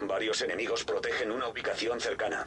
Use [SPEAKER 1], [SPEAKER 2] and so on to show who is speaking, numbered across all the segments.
[SPEAKER 1] Varios enemigos protegen una ubicación cercana.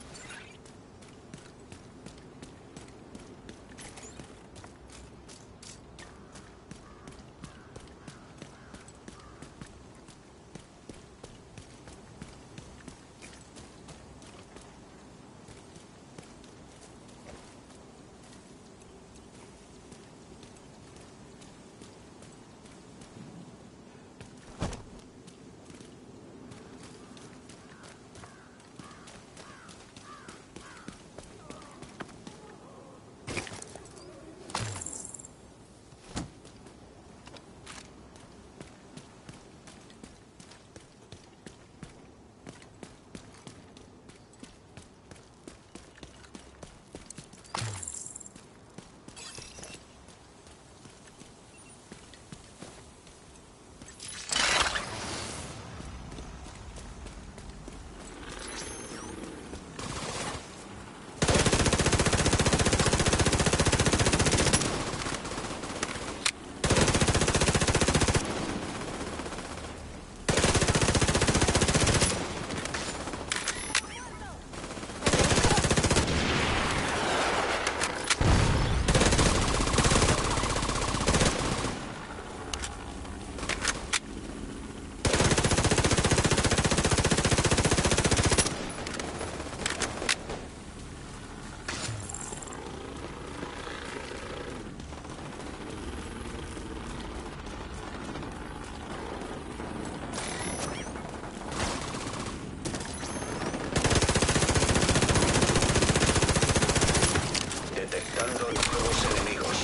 [SPEAKER 1] Detectando nuevos enemigos.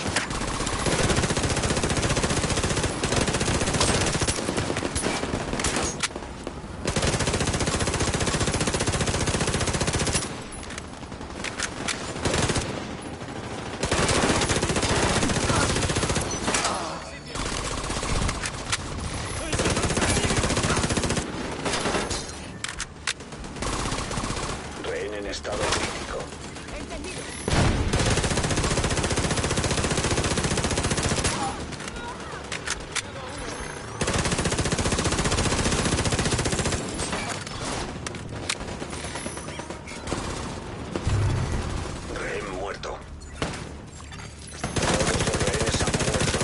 [SPEAKER 1] Rehén en estado crítico. Rehén muerto. Todos los rehenes han muerto.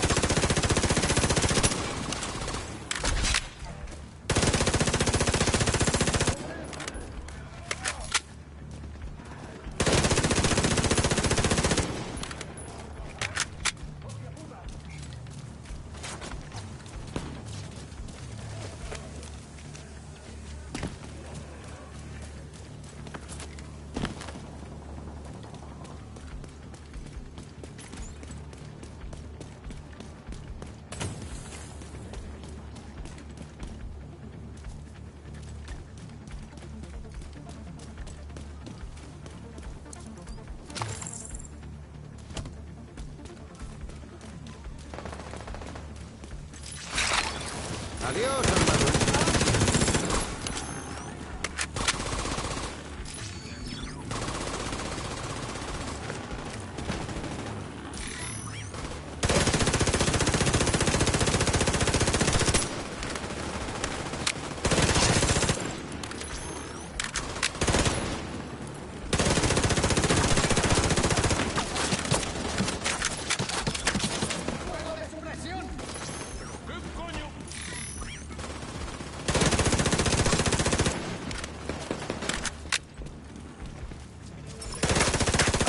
[SPEAKER 2] Adiós, armadura.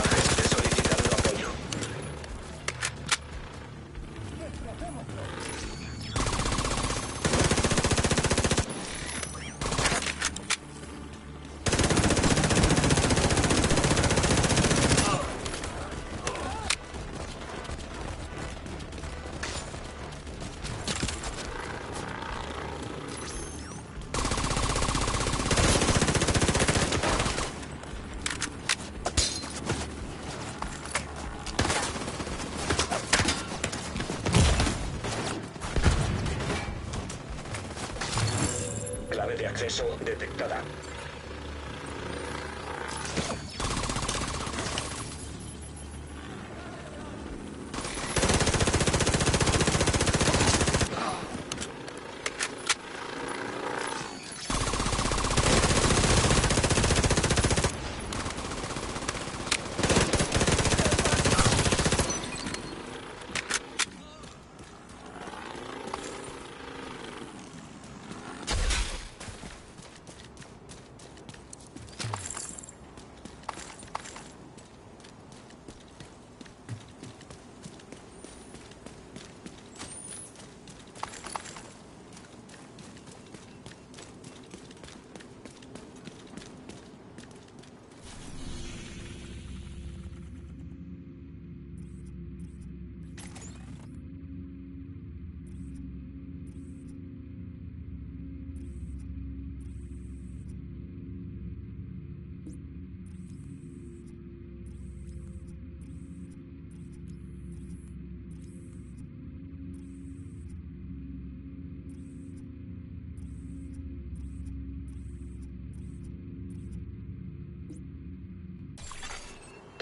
[SPEAKER 1] Agente solicitando apoyo. Clave de acceso detectada.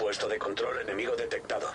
[SPEAKER 1] Puesto de control enemigo detectado.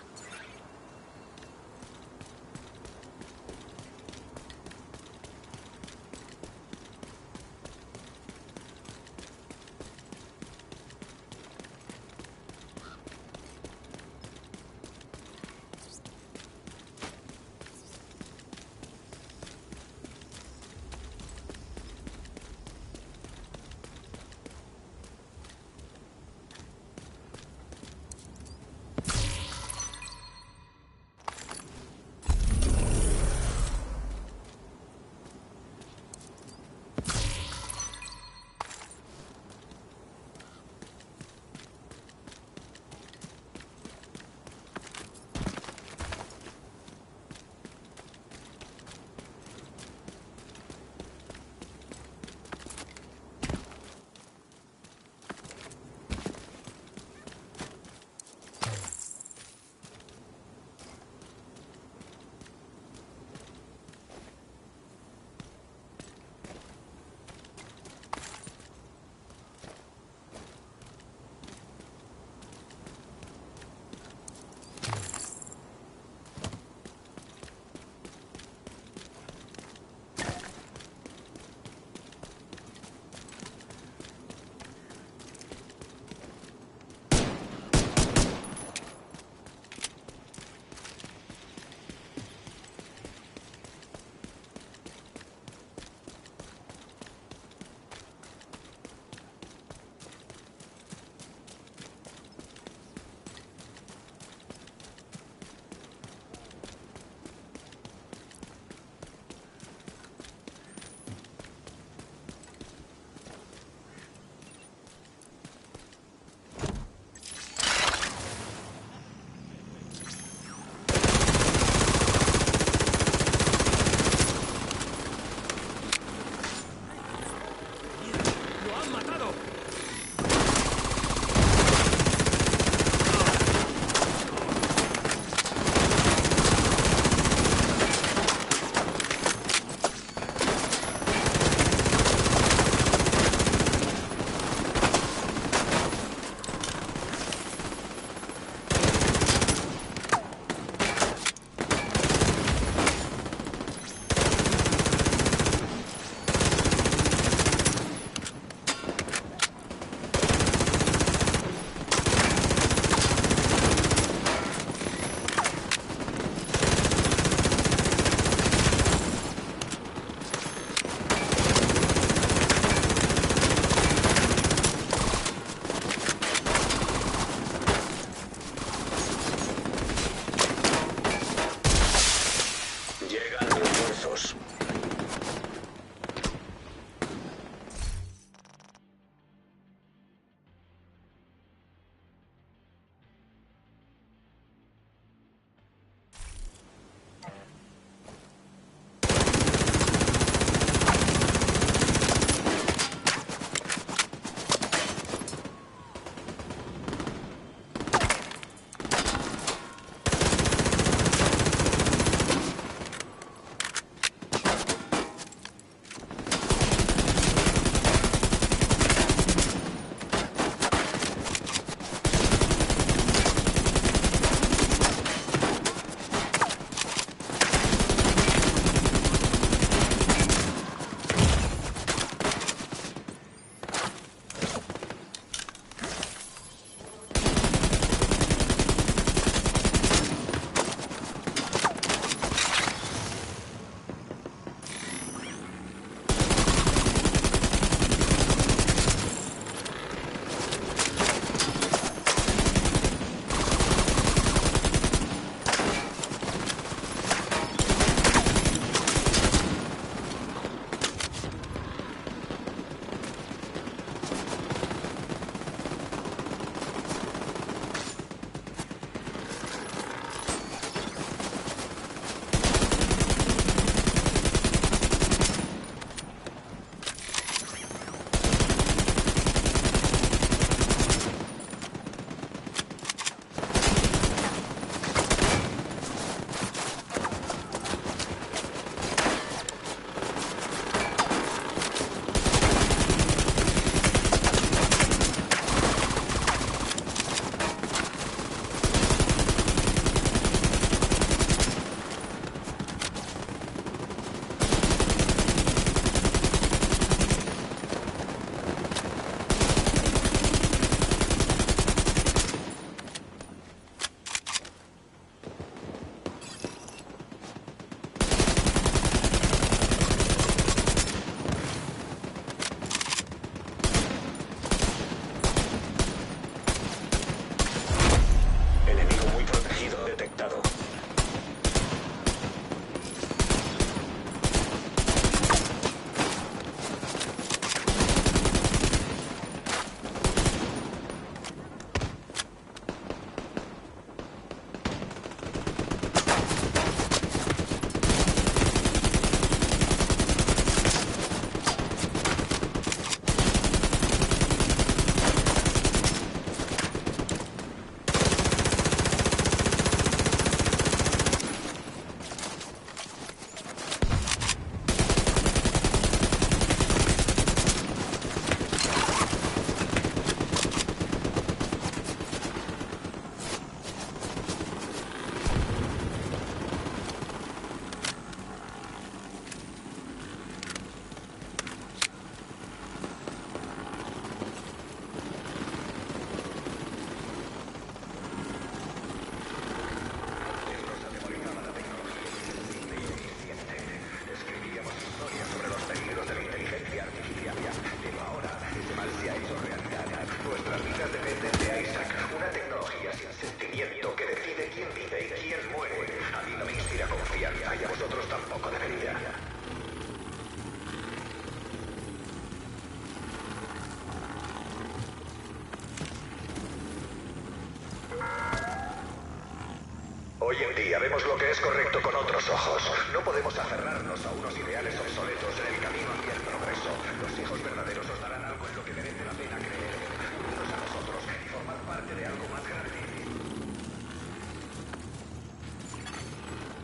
[SPEAKER 1] Hoy en día vemos lo que es correcto con otros ojos. No podemos aferrarnos a unos ideales obsoletos en el camino hacia el progreso. Los hijos verdaderos os darán algo en lo que merece la pena creer. Unidos a nosotros y formar parte de algo más grande.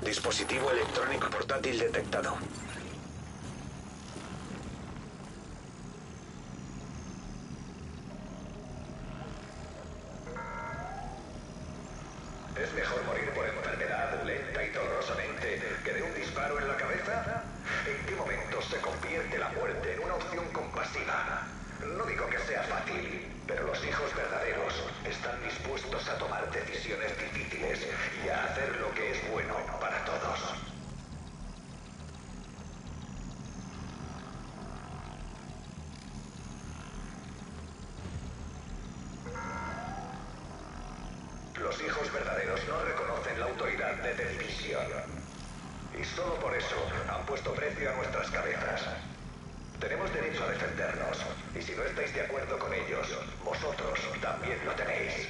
[SPEAKER 1] Dispositivo electrónico portátil detectado. ¿Es mejor morir por enfermedad lenta y dolorosamente que de un disparo en la cabeza? ¿En qué momento se convierte la muerte en una opción compasiva? No digo que sea fácil, pero los hijos verdaderos están dispuestos a tomar decisiones difíciles y a hacer lo que es bueno para todos. Los hijos verdaderos no reconocen la autoridad de The Division. Y solo por eso han puesto precio a nuestras cabezas. Tenemos derecho a defendernos. Y si no estáis de acuerdo con ellos, vosotros también lo tenéis.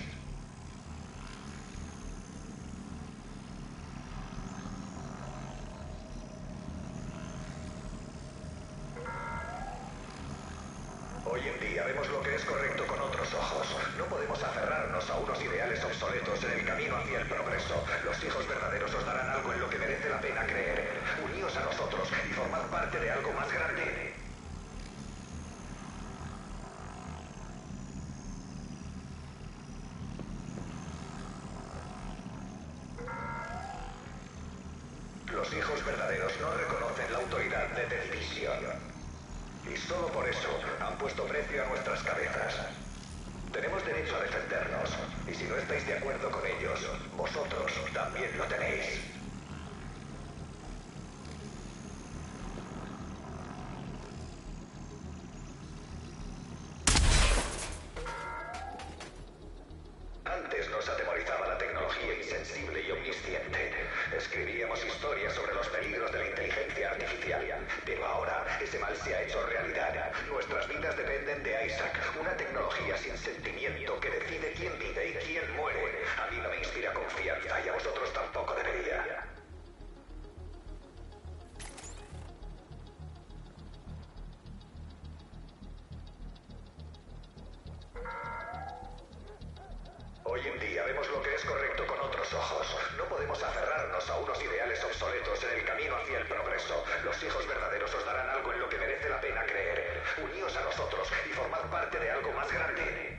[SPEAKER 1] Hoy en día vemos lo que es correcto con otros ojos. No podemos aferrarnos a unos ideales obsoletos en el camino hacia el progreso. Los hijos verdaderos os darán algo en lo que merece la pena creer. Uníos a nosotros y formad parte de algo más grande. Los hijos verdaderos no reconocen la autoridad de The Division. Y solo por eso han puesto precio a nuestras cabezas. Tenemos derecho a defendernos. Y si no estáis de acuerdo con ellos, vosotros también lo tenéis. Antes nos atemorizaba la tecnología insensible y omnisciente. Escribíamos historias sobre los peligros de la inteligencia artificial. Pero ahora ese mal se ha hecho realidad. Nuestras vidas dependen de Isaac, una tecnología sin sentimiento que decide quién vive y quién muere. A mí no me inspira confianza y a vosotros tampoco debería. Hoy en día vemos lo que es correcto con otros ojos. No podemos aferrarnos a unos ideales obsoletos en el camino hacia el progreso. Los hijos verdaderos os darán algo en lo que merece la pena creer. Uníos a nosotros y formad parte de algo más grande.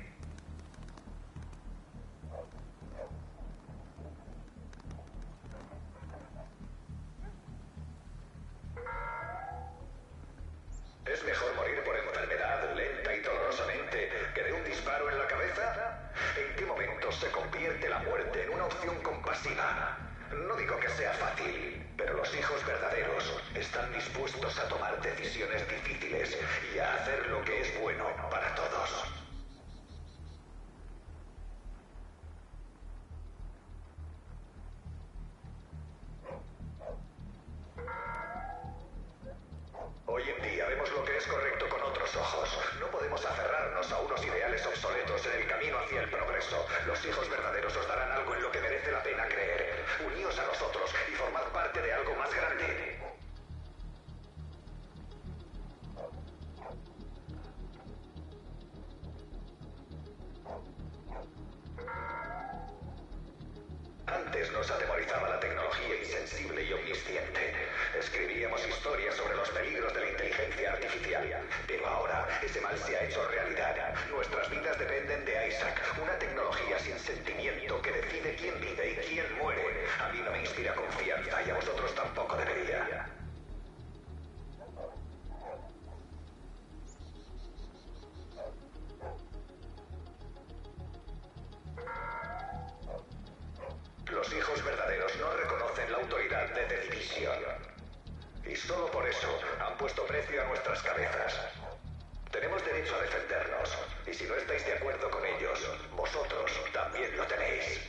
[SPEAKER 1] ¿Es mejor morir por enfermedad lenta y dolorosamente que de un disparo en la cabeza? ¿En qué momento se convierte la muerte en una opción compasiva? No digo que sea fácil, pero los hijos verdaderos están dispuestos a tomar decisiones difíciles y a hacer lo que es bueno para todos. Hoy en día vemos lo que es correcto con otros ojos. No podemos aferrarnos a unos ideales obsoletos en el camino hacia el progreso. Los hijos verdaderos os darán algo en lo que merece la pena creer. Uníos a nosotros y formad parte de algo más grande. Antes nos atemorizaba la tecnología insensible y omnisciente. Escribíamos historias sobre los peligros de la inteligencia artificial. Pero ahora ese mal se ha hecho realidad. Nuestras vidas dependen de Isaac, una tecnología sin sentimiento que decide quién vive y quién muere. A mí no me inspira confianza y a vosotros tampoco debería. Los hijos verdaderos no reconocen la autoridad de The Division. Y solo por eso han puesto precio a nuestras cabezas. Tenemos derecho a defendernos. Y si no estáis de acuerdo con ellos, vosotros también lo tenéis.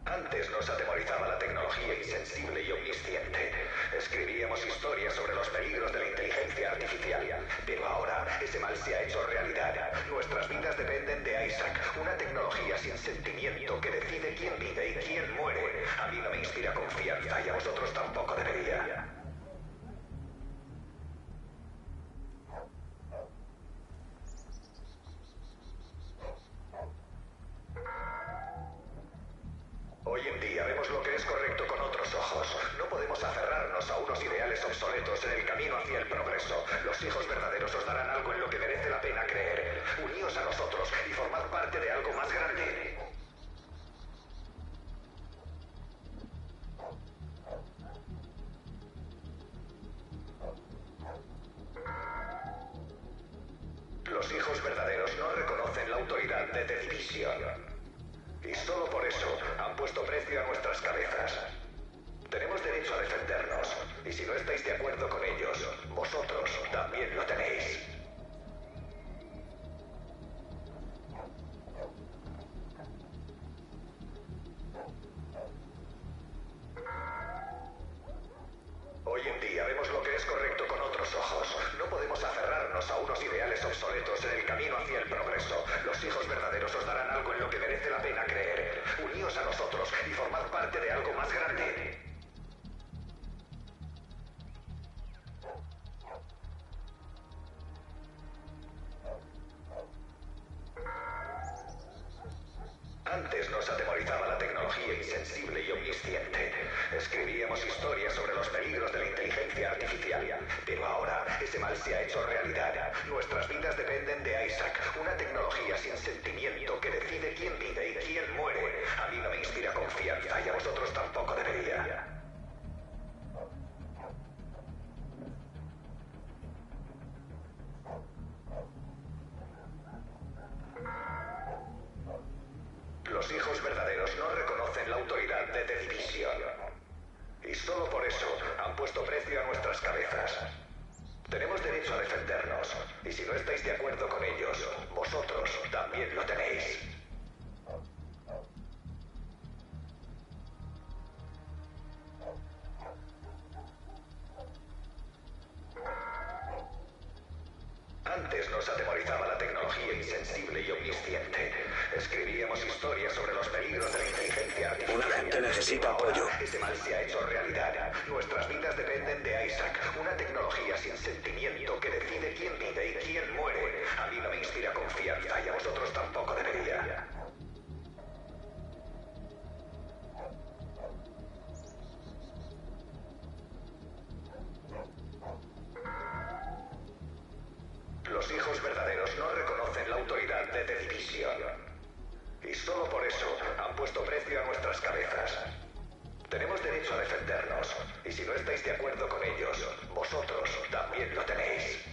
[SPEAKER 1] Antes nos atemorizaba la tecnología insensible y omnisciente. Escribíamos Escribíamos historias sobre los peligros de la inteligencia artificial, pero ahora ese mal se ha hecho realidad. Nuestras vidas dependen de Isaac, una tecnología sin sentimiento que decide quién vive y quién muere. A mí no me inspira confianza y a vosotros tampoco debería. Hoy en día vemos lo que es correcto con otros ojos. No podemos aferrarnos a unos ideales obsoletos en el camino hacia el progreso. Los hijos verdaderos os darán algo en lo que merece la pena creer. Uníos a nosotros y formad parte de algo más grande. Los hijos verdaderos no reconocen la autoridad de The Division. Y solo por eso han puesto precio a nuestras cabezas. Tenemos derecho a defendernos. Y si no estáis de acuerdo con ellos, vosotros también lo tenéis. Hoy en día vemos lo que es correcto con otros ojos. No podemos aferrarnos a unos ideales obsoletos en el camino hacia el progreso. Los hijos verdaderos os darán algo en lo que merece la pena creer. Uníos a nosotros y formad parte de algo más grande. Antes nos atemorizaba la tecnología insensible y omnisciente. Escribíamos historias sobre los peligros de la inteligencia artificial, pero ahora ese mal se ha hecho realidad. Nuestras vidas dependen de Isaac, una tecnología sin sentimiento que decide quién vive y quién muere. A mí no me inspira confianza y a vosotros tampoco debería. Los hijos verdaderos no reconocen la autoridad de The Division. Y solo por eso han puesto precio a nuestras cabezas. Tenemos derecho a defendernos. Y si no estáis de acuerdo con ellos, vosotros también lo tenéis. Antes nos atemorizaba la tecnología insensible y omnisciente. Escribíamos historias sobre los peligros de la inteligencia artificial.
[SPEAKER 2] Un agente necesita apoyo.
[SPEAKER 1] Ese mal se ha hecho realidad. Nuestras vidas dependen de Isaac, una tecnología sin sentimiento que decide quién vive y quién muere. A mí no me inspira confianza y a vosotros tampoco debería. Los hijos verdaderos no reconocen la autoridad de The Division. Y solo por eso han puesto precio a nuestras cabezas. Tenemos derecho a defendernos. Y si no estáis de acuerdo con ellos, vosotros también lo tenéis.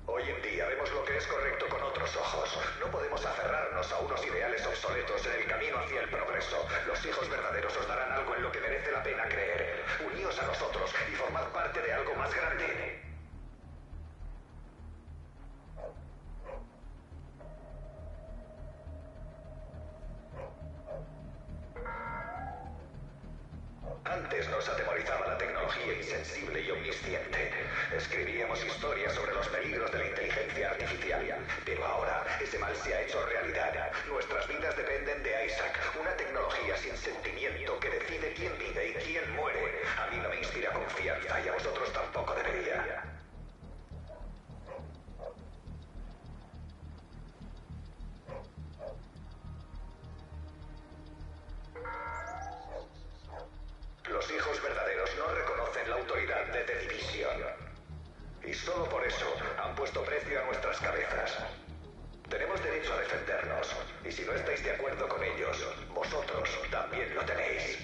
[SPEAKER 1] Hoy en día vemos lo que es correcto con otros ojos. No podemos aferrarnos a unos ideales obsoletos en el camino hacia el progreso. Los hijos verdaderos os darán algo en lo que merece la pena creer. Uníos a nosotros y formad parte de algo más grande. Antes nos atemorizaba la tecnología insensible y omnisciente. Escribíamos historias sobre los peligros de la inteligencia artificial, pero ahora ese mal se ha hecho realidad. Nuestras vidas dependen de Isaac, una tecnología sin sentimiento que decide quién vive y quién muere. A mí no me inspira confianza y a vosotros tampoco debería. Los hijos verdaderos no reconocen la autoridad de The Division. Y solo por eso han puesto precio a nuestras cabezas. Tenemos derecho a defendernos. Y si no estáis de acuerdo con ellos, vosotros también lo tenéis.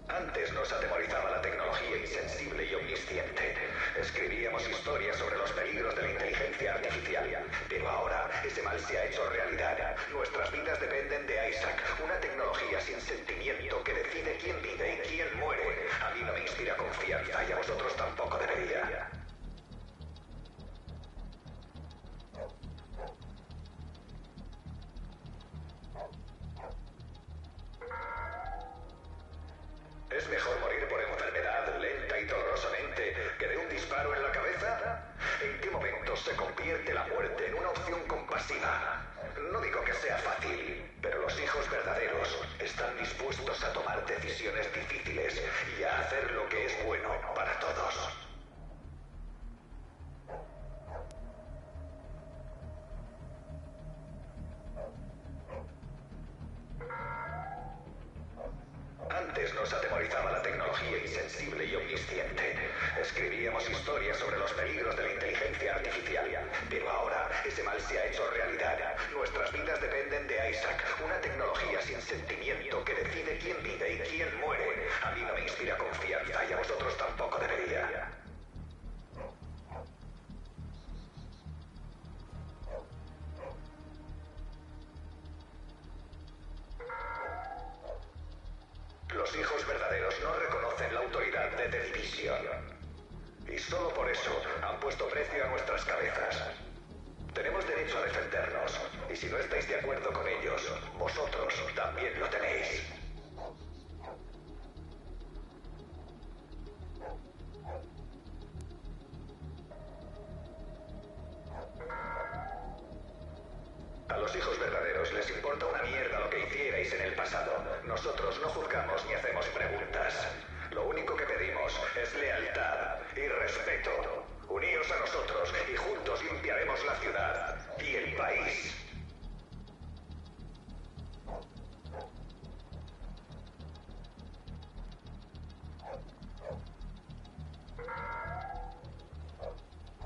[SPEAKER 1] Antes nos atemorizaba la tecnología insensible y omnisciente. Escribíamos historias sobre los peligros de la inteligencia artificial, pero ahora ese mal se ha hecho realidad. Nuestras vidas dependen de Isaac, una tecnología se convierte la muerte en una opción compasiva. No digo que sea fácil, pero los hijos verdaderos están dispuestos a tomar decisiones difíciles y a hacer lo que es bueno para todos. Antes nos atemorizaba la tecnología insensible y omnisciente. Escribíamos historias sobre los peligros de la inteligencia artificial. Pero ahora ese mal se ha hecho realidad. Nuestras vidas dependen de Isaac, una tecnología sin sentimiento que decide quién vive y quién muere. A mí no me inspira confianza y a vosotros tampoco debería. Los hijos verdaderos no reconocen la autoridad de The Division. Y solo por eso han puesto precio a nuestras cabezas. Tenemos derecho a defendernos. Y si no estáis de acuerdo con ellos, vosotros también lo tenéis. A los hijos verdaderos les importa una mierda lo que hicierais en el pasado. Nosotros no juzgamos ni hacemos preguntas. Lo único que pedimos es lealtad y respeto. Uníos a nosotros y juntos limpiaremos la ciudad y el país.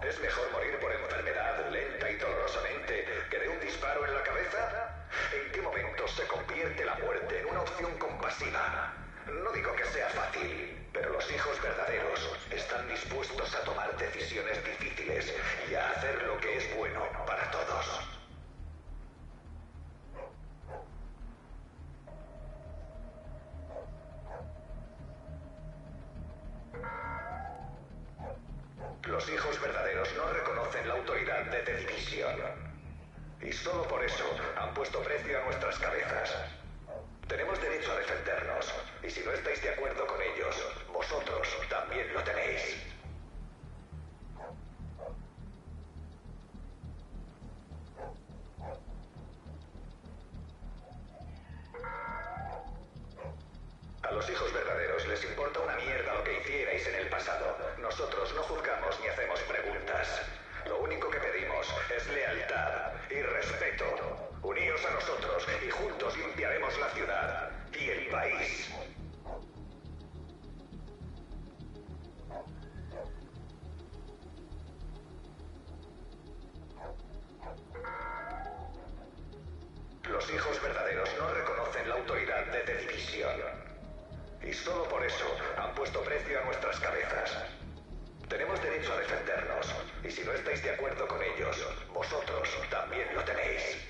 [SPEAKER 1] ¿Es mejor morir por enfermedad lenta y dolorosamente que de un disparo en la cabeza? ¿En qué momento se convierte la muerte en una opción compasiva? No digo que sea fácil, pero los hijos verdaderos están dispuestos a tomar decisiones difíciles y a hacer lo que es bueno para todos. Los hijos verdaderos no reconocen la autoridad de The Division. Y solo por eso han puesto precio a nuestras cabezas. Tenemos derecho a defendernos. Y si no estáis de acuerdo con ellos, vosotros también lo tenéis. A los hijos verdaderos les importa una mierda lo que hicierais en el pasado. Nosotros no juzgamos ni hacemos preguntas. Lo único que pedimos es lealtad y respeto. Uníos a nosotros y juntos limpiaremos la ciudad y el país. Los hijos verdaderos no reconocen la autoridad de The Division. Y solo por eso han puesto precio a nuestras cabezas. Tenemos derecho a defendernos. Y si no estáis de acuerdo con ellos, vosotros también lo tenéis.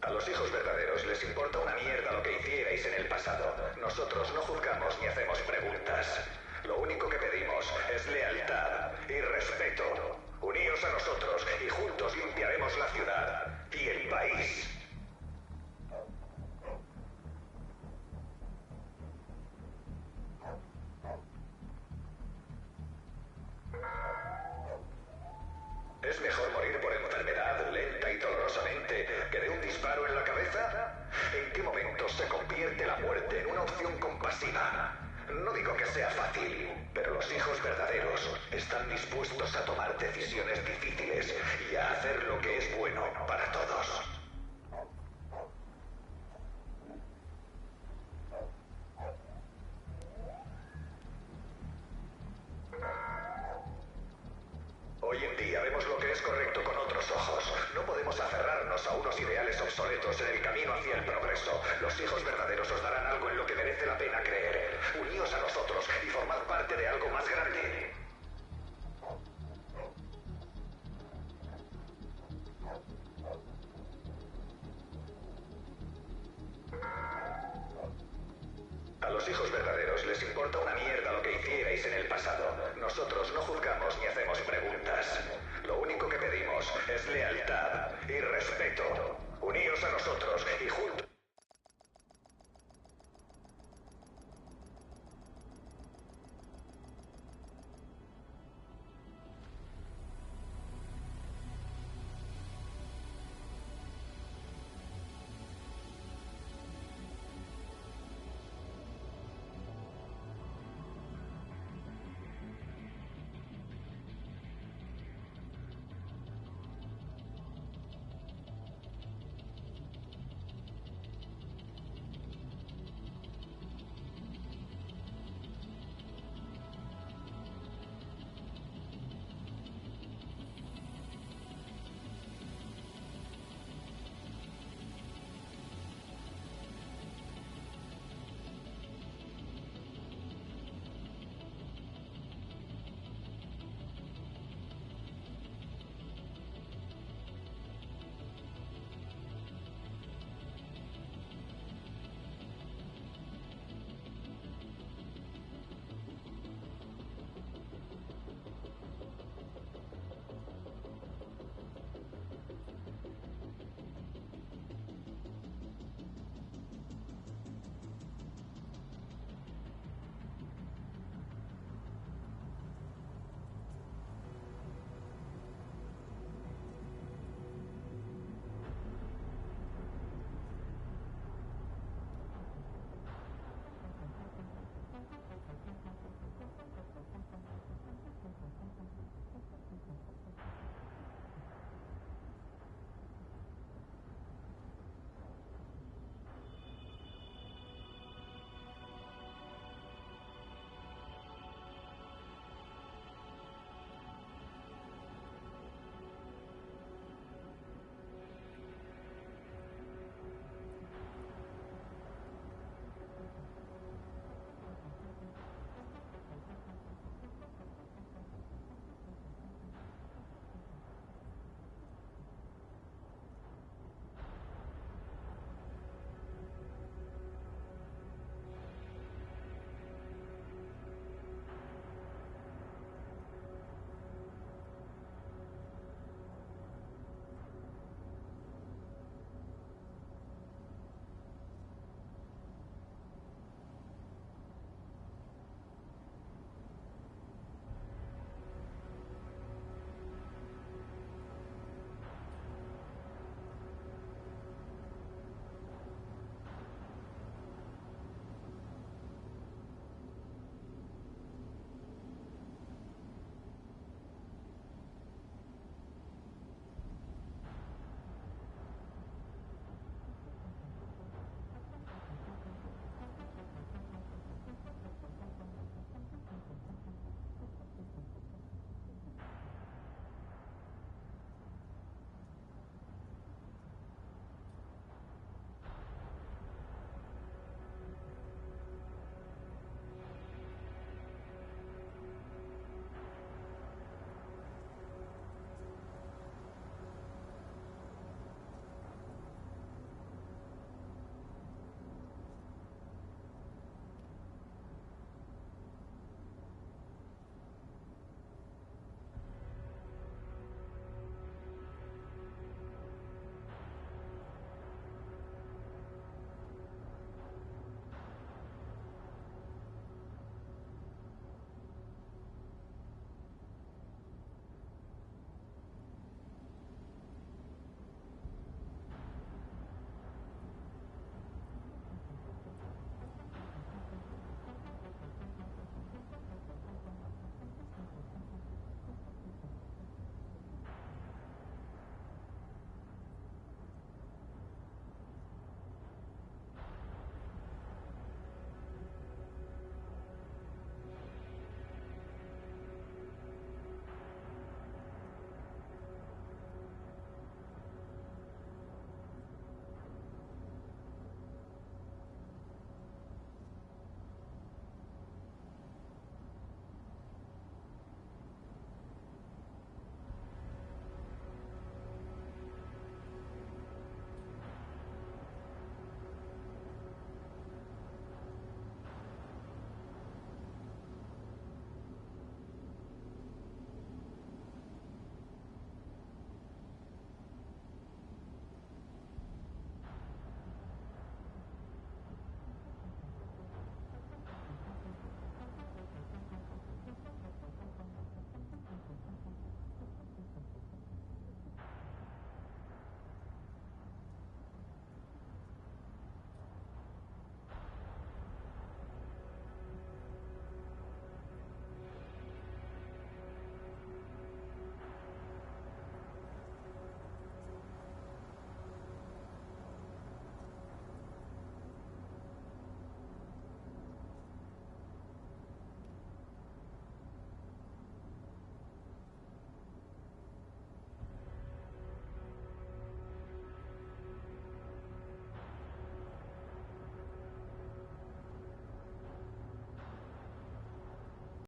[SPEAKER 1] A los hijos verdaderos les importa una mierda lo que hicierais en el pasado. Nosotros no juzgamos ni hacemos preguntas. Lo único que pedimos es lealtad y respeto. Uníos a nosotros y juntos limpiaremos la ciudad y el país. ¿Es mejor morir por enfermedad lenta y dolorosamente que de un disparo en la cabeza? ¿En qué momento se convierte la muerte en una opción compasiva? No digo que sea fácil, pero los hijos verdaderos están dispuestos a tomar decisiones difíciles y a hacer lo que es bueno para todos. Hoy en día vemos lo que es correcto con otros ojos. No podemos aferrarnos a unos ideales obsoletos en el camino hacia el progreso. Los hijos verdaderos os darán algo en lo que merece la pena creer. Uníos a nosotros y formad parte de algo más grande. A los hijos verdaderos les importa una mierda lo que hicierais en el pasado. Nosotros no juzgamos ni hacemos preguntas. Lo único que pedimos es lealtad y respeto.